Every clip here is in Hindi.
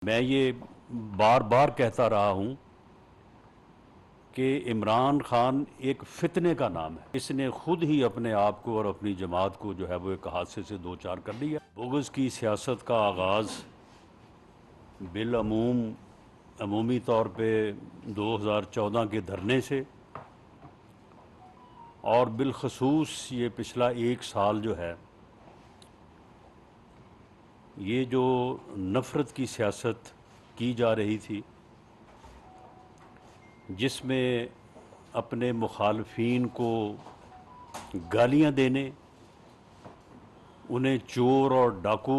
मैं ये बार बार कहता रहा हूँ कि इमरान खान एक फितने का नाम है। इसने खुद ही अपने आप को और अपनी जमात को जो है वो एक हादसे से दो चार कर लिया। बुग़्ज़ की सियासत का आगाज़ बिलअमूम अमूमी तौर पे 2014 के धरने से और बिलखसूस ये पिछला एक साल जो है ये जो नफ़रत की सियासत की जा रही थी, जिसमें अपने मुखालफीन को गालियां देने, उन्हें चोर और डाकू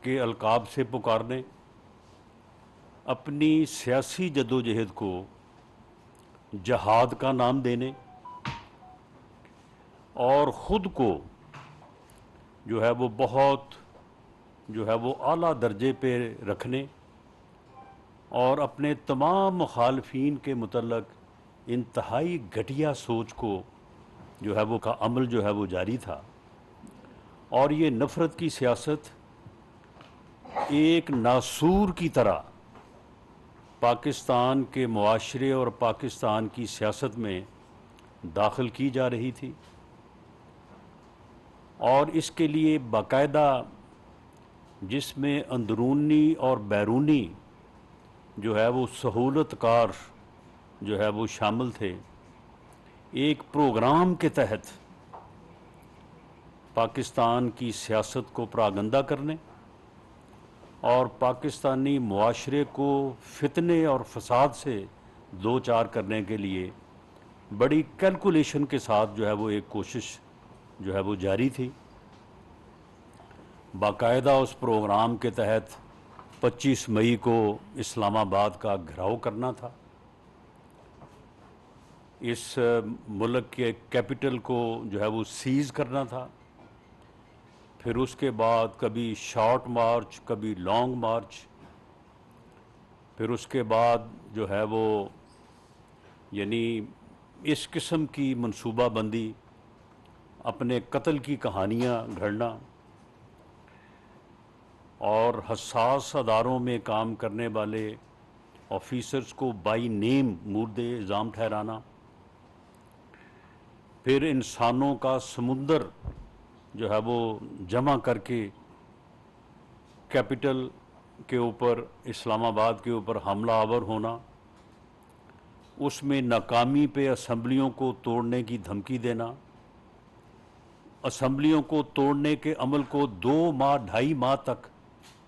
के अलकाब से पुकारने, अपनी सियासी जद्दोजहद को जहाद का नाम देने और ख़ुद को जो है वो बहुत जो है वो आला दर्जे पे रखने और अपने तमाम मुखालफीन के मुतल्लक इंतहाई घटिया सोच को जो है वो का अमल जो है वो जारी था। और ये नफ़रत की सियासत एक नासूर की तरह पाकिस्तान के मुआशरे और पाकिस्तान की सियासत में दाखिल की जा रही थी और इसके लिए बाकायदा जिसमें अंदरूनी और बैरूनी जो है वो सहूलतकार जो है वो शामिल थे, एक प्रोग्राम के तहत पाकिस्तान की सियासत को परागंदा करने और पाकिस्तानी मुआशरे को फितने और फसाद से दो चार करने के लिए बड़ी कैलकुलेशन के साथ जो है वो एक कोशिश जो है वो जारी थी। बाकायदा उस प्रोग्राम के तहत 25 मई को इस्लामाबाद का घेराव करना था, इस मुल्क के कैपिटल को जो है वो सीज़ करना था, फिर उसके बाद कभी शॉर्ट मार्च कभी लॉन्ग मार्च, फिर उसके बाद जो है वो यानी इस किस्म की मनसूबाबंदी, अपने कत्ल की कहानियाँ घड़ना और हसास अदारों में काम करने वाले ऑफिसर्स को बाई नेम मुर्दे इल्ज़ाम ठहराना, फिर इंसानों का समुंदर जो है वो जमा करके कैपिटल के ऊपर इस्लामाबाद के ऊपर हमला आवर होना, उसमें नाकामी पे असम्बलियों को तोड़ने की धमकी देना, असम्बलियों को तोड़ने के अमल को 2 माह 2.5 माह तक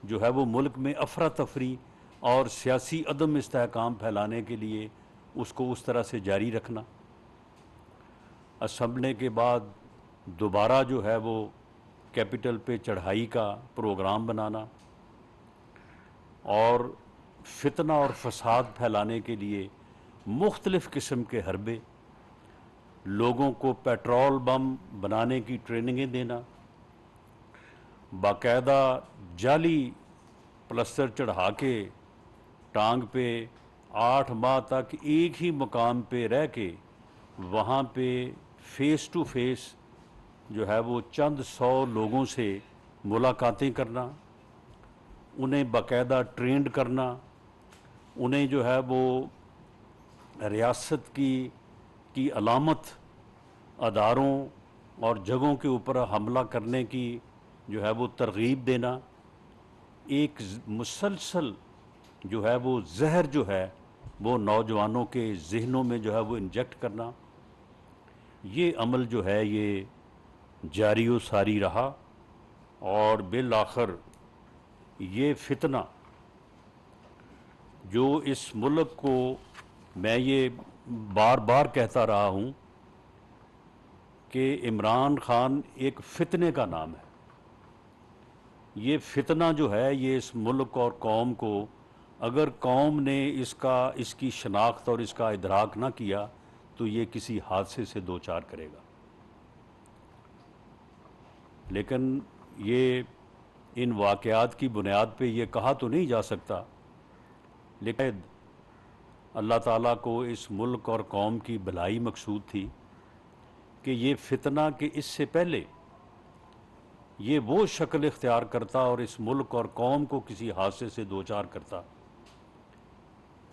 जो है वो मुल्क में अफरा तफरी और सियासी अदम इस्तेहकाम फैलाने के लिए उसको उस तरह से जारी रखना, असम्बली के बाद दोबारा जो है वो कैपिटल पे चढ़ाई का प्रोग्राम बनाना और फितना और फसाद फैलाने के लिए मुख्तलिफ़ किस्म के हरबे, लोगों को पेट्रोल बम बनाने की ट्रेनिंगें देना, बाकायदा जाली प्लस्तर चढ़ा के टांग पे 8 माह तक एक ही मुकाम पे रह के वहाँ पे फेस टू फेस जो है वो चंद 100 लोगों से मुलाकातें करना, उन्हें बाकायदा ट्रेंड करना, उन्हें जो है वो रियासत की अलामत अदारों और जगहों के ऊपर हमला करने की जो है वो तरगीब देना, एक मुसलसल जो है वो जहर जो है वो नौजवानों के जहनों में जो है वो इंजेक्ट करना, ये अमल जो है ये जारी व सारी रहा और बिल आखिर ये फितना जो इस मुल्क को, मैं ये बार बार कहता रहा हूँ कि इमरान खान एक फितने का नाम है। ये फितना जो है ये इस मुल्क और कौम को, अगर कौम ने इसकी शनाख्त और इसका इदराक ना किया तो ये किसी हादसे से दो चार करेगा। लेकिन ये इन वाक़यात की बुनियाद पे ये कहा तो नहीं जा सकता, लेकिन अल्लाह ताला को इस मुल्क और कौम की भलाई मकसूद थी कि ये फितना के इससे पहले ये वो शक्ल इख्तियार करता और इस मुल्क और कौम को किसी हादसे से दो चार करता।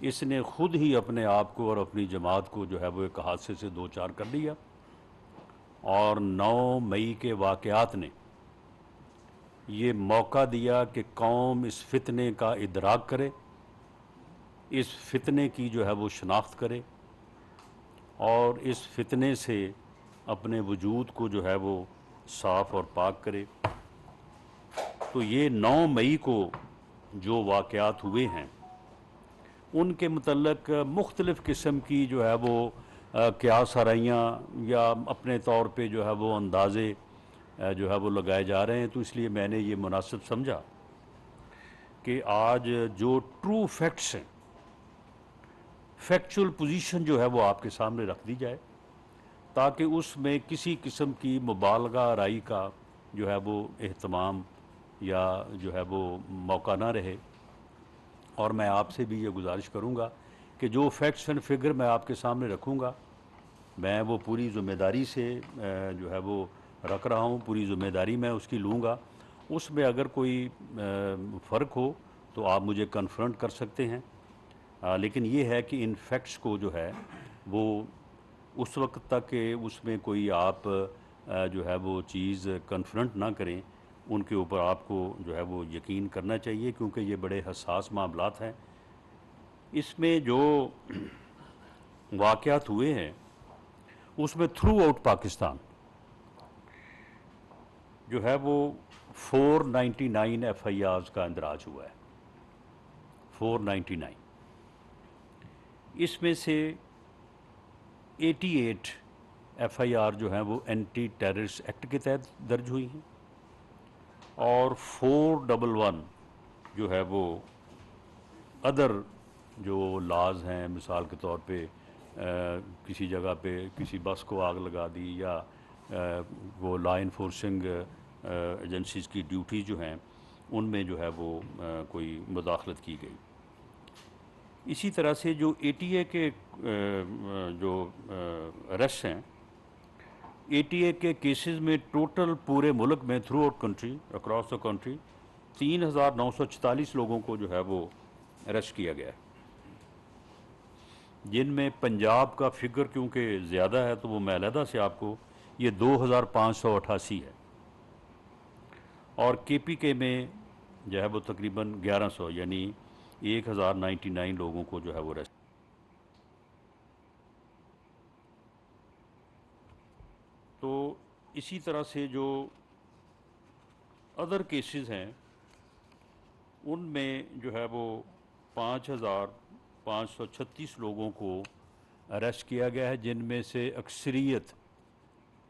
इसने खुद ही अपने आप को और अपनी जमात को जो है वो एक हादसे से दो चार कर लिया। और 9 मई के वाक़यात ने ये मौका दिया कि कौम इस फितने का इदराक करे, इस फितने की जो है वो शनाख्त करे और इस फितने से अपने वजूद को जो है वो साफ़ और पाक करे। तो ये 9 मई को जो वाक़यात हुए हैं उनके मुतल्लक मुख्तलिफ़ किस्म की जो है वो क़यास आराइयाँ या अपने तौर पे जो है वो अंदाज़े जो है वो लगाए जा रहे हैं। तो इसलिए मैंने ये मुनासिब समझा कि आज जो ट्रू फैक्ट्स हैं, फैक्चुअल पोजीशन जो है वो आपके सामने रख दी जाए, ताकि उसमें किसी किस्म की मुबालगा आराई का जो है वो एहतमाम या जो है वो मौका ना रहे। और मैं आपसे भी ये गुजारिश करूँगा कि जो फैक्ट्स एंड फिगर मैं आपके सामने रखूँगा, मैं वो पूरी ज़िम्मेदारी से जो है वो रख रहा हूँ, पूरी ज़िम्मेदारी मैं उसकी लूँगा। उसमें अगर कोई फ़र्क हो तो आप मुझे कन्फ्रंट कर सकते हैं, लेकिन ये है कि इन फैक्ट्स को जो है वो उस वक्त तक कि उसमें कोई आप जो है वो चीज़ कन्फ्रंट ना करें, उनके ऊपर आपको जो है वो यकीन करना चाहिए, क्योंकि ये बड़े हसास मामलात हैं। इसमें जो वाक़यात हुए हैं उसमें थ्रू आउट पाकिस्तान जो है वो 499 FIRs का इंदराज हुआ है। 499, इसमें से 88 FIR जो हैं वो एंटी टेररिस्ट एक्ट के तहत दर्ज हुई हैं और 411 जो है वो अदर जो लाज हैं, मिसाल के तौर पे किसी जगह पे किसी बस को आग लगा दी या वो लॉ इन्फोर्सिंग एजेंसीज़ की ड्यूटी जो हैं उनमें जो है वो कोई मुदाखलत की गई। इसी तरह से जो ATA के जो अरेस्ट हैं, ATA के केसेस में टोटल पूरे मुल्क में through out country, across the country 3944 लोगों को जो है वो अरेस्ट किया गया है, जिनमें पंजाब का फिगर क्योंकि ज़्यादा है तो वो मैं अलहदा से आपको, ये 2588 है और KPK में जो है वो तकरीबन 1100 यानी 1099 लोगों को जो है वो अरेस्ट। तो इसी तरह से जो अदर केसेस हैं उनमें जो है वो 5536 लोगों को अरेस्ट किया गया है, जिनमें से अक्सरियत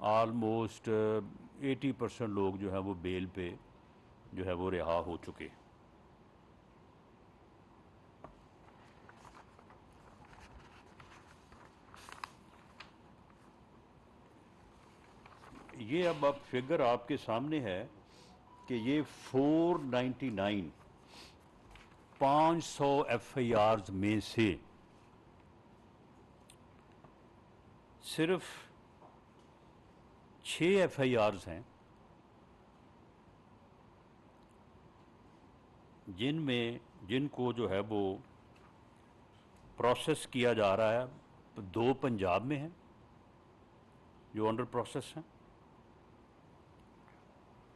आलमोस्ट 80% लोग जो है वो बेल पे जो है वो रिहा हो चुके। ये अब फिगर आपके सामने है कि ये 499 500 FIRs में से सिर्फ 6 FIRs हैं जिनको जो है वो प्रोसेस किया जा रहा है। 2 पंजाब में हैं जो अंडर प्रोसेस हैं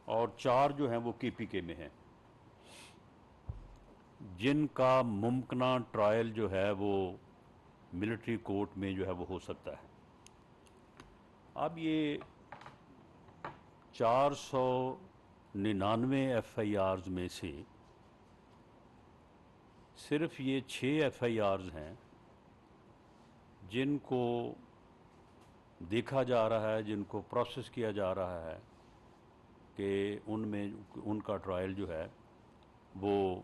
और 4 जो हैं वो KPK में हैं, जिनका मुमकिना ट्रायल जो है वो मिलिट्री कोर्ट में जो है वो हो सकता है। अब ये 499 FIRs में से सिर्फ ये 6 FIRs हैं जिनको देखा जा रहा है, जिनको प्रोसेस किया जा रहा है कि उनमें उनका ट्रायल जो है वो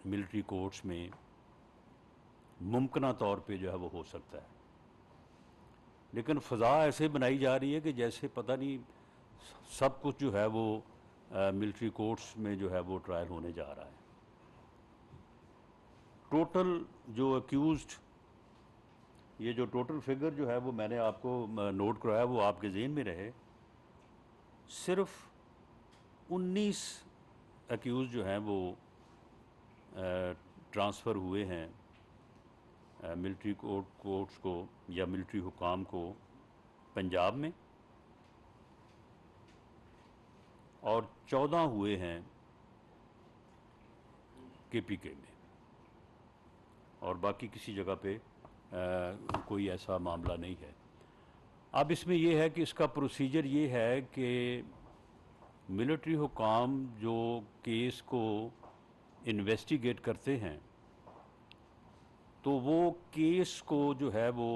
मिलिट्री कोर्ट्स में मुमकिना तौर पे जो है वो हो सकता है। लेकिन फ़ज़ा ऐसे बनाई जा रही है कि जैसे पता नहीं सब कुछ जो है वो मिलिट्री कोर्ट्स में जो है वो ट्रायल होने जा रहा है। टोटल जो अक्यूज़्ड, ये जो टोटल फिगर जो है वो मैंने आपको नोट कराया वो आपके ज़हन में रहे, सिर्फ 19 एक्यूज़ जो हैं वो ट्रांसफ़र हुए हैं मिलिट्री कोर्ट्स को या मिलिट्री हुकाम को पंजाब में, और 14 हुए हैं KPK में, और बाकी किसी जगह पे कोई ऐसा मामला नहीं है। अब इसमें यह है कि इसका प्रोसीजर ये है कि मिलिट्री हुकाम जो केस को इन्वेस्टिगेट करते हैं तो वो केस को जो है वो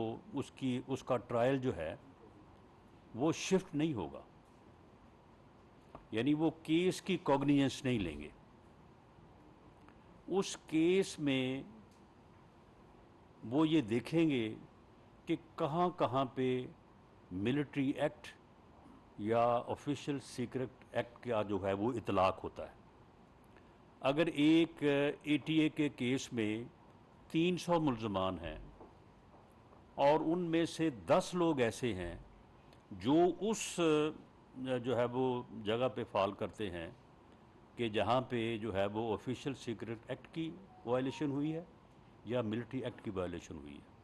उसका ट्रायल जो है वो शिफ्ट नहीं होगा, यानी वो केस की कॉग्निजेंस नहीं लेंगे। उस केस में वो ये देखेंगे कि कहाँ कहाँ पे मिलिट्री एक्ट या ऑफिशियल सीक्रेट एक्ट का जो है वो इतलाक होता है। अगर एक ATA के केस में 300 मुल्ज़मान हैं और उनमें से 10 लोग ऐसे हैं जो उस जो है वो जगह पे फॉल करते हैं कि जहाँ पे जो है वो ऑफिशियल सीक्रेट एक्ट की वायलेशन हुई है या मिलिट्री एक्ट की वायलेशन हुई है,